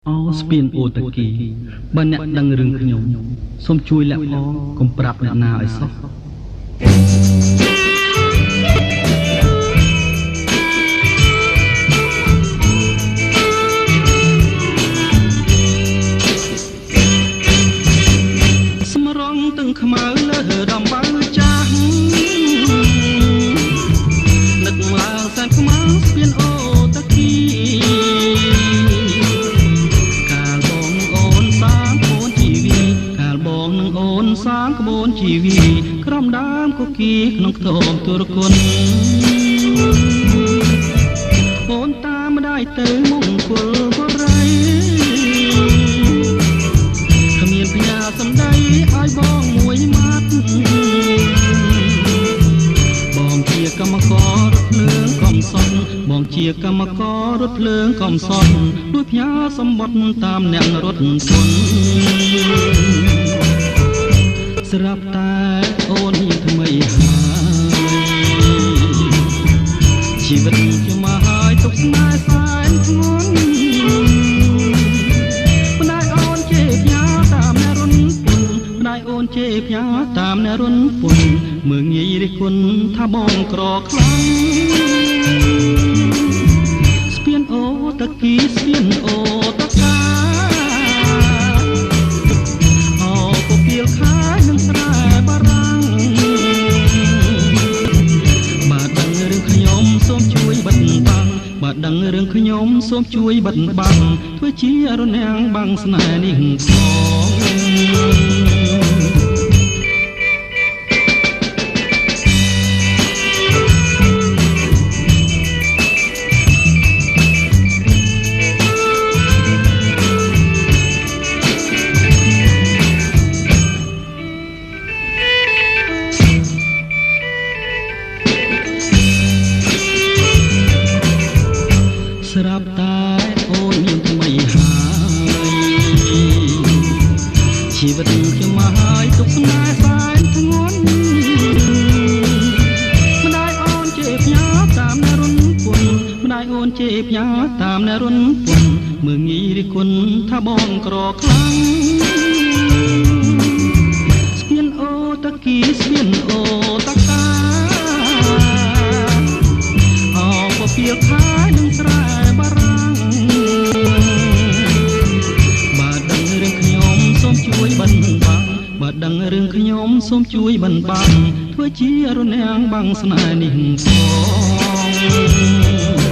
អោស្ពានអូតាគីបើអ្នកដឹងរឿងខ្ញុំសូមជួយលាក់ផងកុំប្រាប់អ្នកណាឲ្យសោះស្មរងទាំងខ្មៅលើដំបៅចាស់នឹកឡើងសែនខ្មៅស្ពានអូតាគីសាងក្បួនជីវីក្រំដើមគគីក្នុងខ្ទមទុរគុណអូនតាមម្ដាយទៅមង្គលបរិយគ្មានផ្ញើសំដីឲ្យបងមួយម៉ាត់បងជាកម្មកររថភ្លើងកំសត់បងជាកម្មកររថភ្លើងកំសត់ដូចផ្ញើសម្បត្តិតាមអ្នករត់គុណស្រាប់តែអូនមានថ្មីហើយជីវិតខ្ញុំមកហើយទុកស្នេហ៍សែនធ្ងន់ម្ដាយអូនជេរផ្ញើតាមអ្នករុនពុនម្ដាយអូនជេរផ្ញើតាមអ្នករុនពុនមើងងាយរិះគន់ថាបងក្រខ្លាំងស្ពានអូតាគីស្ពានអូតាកាបើដឹងរឿងខ្ញុំសូមជួយបិទបាំងធ្វើជារនាំងបាំងស្នេហ៍នេះស្រាប់តែអូនមានថ្មីហើយជីវិតខ្ញុំមកហើយទុកស្នេហ៍សែនធ្ងន់ម្ដាយអូនជេរផ្ញើតាមអ្នករុនពុនម្ដាយអូនជេរផ្ញើតាមអ្នករុនពុនមើងងាយរិះគន់ថាបងក្រខ្លាំងស្ពានអូតាគីស្ពានអូតាកាអោពពៀលខែនឹងស្រែបារាំងបើដឹងរឿងខ្ញុំសូមជួយបិណ្ឌបាំងបើដឹងរឿងខ្ញុំសូមជួយបិណ្ឌបាំងធ្វើជារនាំងបាំងស្នេហ៍នេះផង